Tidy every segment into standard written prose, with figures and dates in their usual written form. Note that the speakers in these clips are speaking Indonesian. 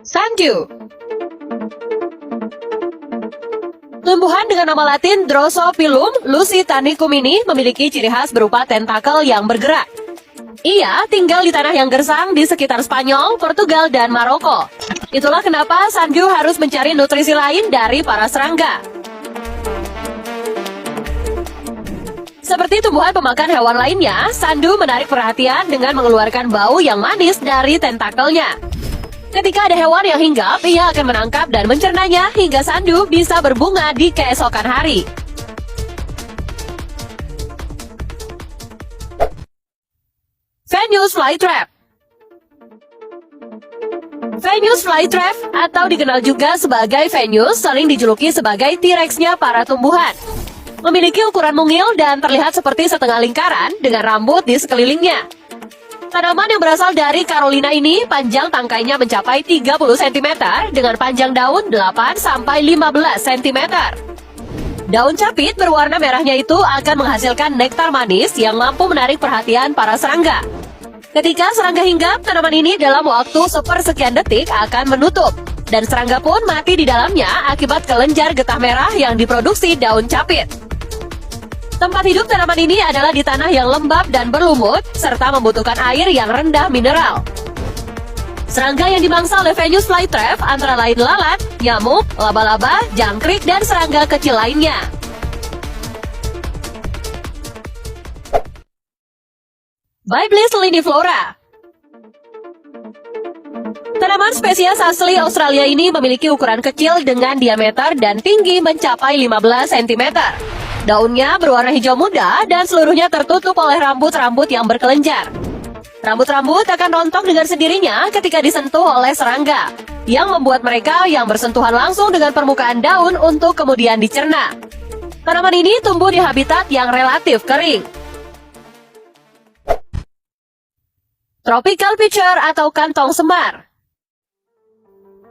Sandu. Tumbuhan dengan nama latin Drosophilum lusitanicum ini memiliki ciri khas berupa tentakel yang bergerak. Ia tinggal di tanah yang gersang di sekitar Spanyol, Portugal, dan Maroko. Itulah kenapa sandu harus mencari nutrisi lain dari para serangga. Seperti tumbuhan pemakan hewan lainnya, sandu menarik perhatian dengan mengeluarkan bau yang manis dari tentakelnya. Ketika ada hewan yang hinggap, ia akan menangkap dan mencernanya hingga sandu bisa berbunga di keesokan hari. Venus flytrap. Venus flytrap atau dikenal juga sebagai Venus sering dijuluki sebagai T-Rex-nya para tumbuhan. Memiliki ukuran mungil dan terlihat seperti setengah lingkaran dengan rambut di sekelilingnya. Tanaman yang berasal dari Carolina ini panjang tangkainya mencapai 30 cm dengan panjang daun 8-15 cm. Daun capit berwarna merahnya itu akan menghasilkan nektar manis yang mampu menarik perhatian para serangga. Ketika serangga hinggap, tanaman ini dalam waktu sepersekian detik akan menutup. Dan serangga pun mati di dalamnya akibat kelenjar getah merah yang diproduksi daun capit. Tempat hidup tanaman ini adalah di tanah yang lembab dan berlumut, serta membutuhkan air yang rendah mineral. Serangga yang dimangsa oleh Venus flytrap antara lain lalat, nyamuk, laba-laba, jangkrik, dan serangga kecil lainnya. Byblis liniflora. Tanaman spesies asli Australia ini memiliki ukuran kecil dengan diameter dan tinggi mencapai 15 cm. Daunnya berwarna hijau muda dan seluruhnya tertutup oleh rambut-rambut yang berkelenjar. Rambut-rambut akan rontok dengan sendirinya ketika disentuh oleh serangga, yang membuat mereka yang bersentuhan langsung dengan permukaan daun untuk kemudian dicerna. Tanaman ini tumbuh di habitat yang relatif kering. Tropical pitcher atau kantong semar.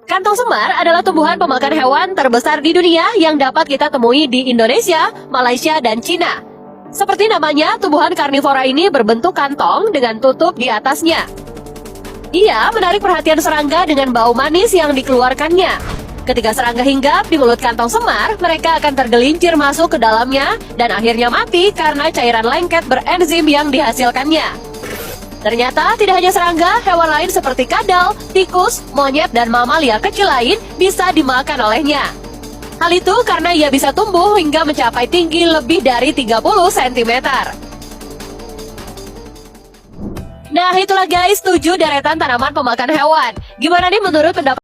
Kantong semar adalah tumbuhan pemakan hewan terbesar di dunia yang dapat kita temui di Indonesia, Malaysia, dan Cina. Seperti namanya, tumbuhan karnivora ini berbentuk kantong dengan tutup di atasnya. Ia menarik perhatian serangga dengan bau manis yang dikeluarkannya. Ketika serangga hinggap di mulut kantong semar, mereka akan tergelincir masuk ke dalamnya dan akhirnya mati karena cairan lengket berenzim yang dihasilkannya. Ternyata tidak hanya serangga, hewan lain seperti kadal, tikus, monyet, dan mamalia kecil lain bisa dimakan olehnya. Hal itu karena ia bisa tumbuh hingga mencapai tinggi lebih dari 30 cm. Nah, itulah guys 7 deretan tanaman pemakan hewan. Gimana nih menurut pendapat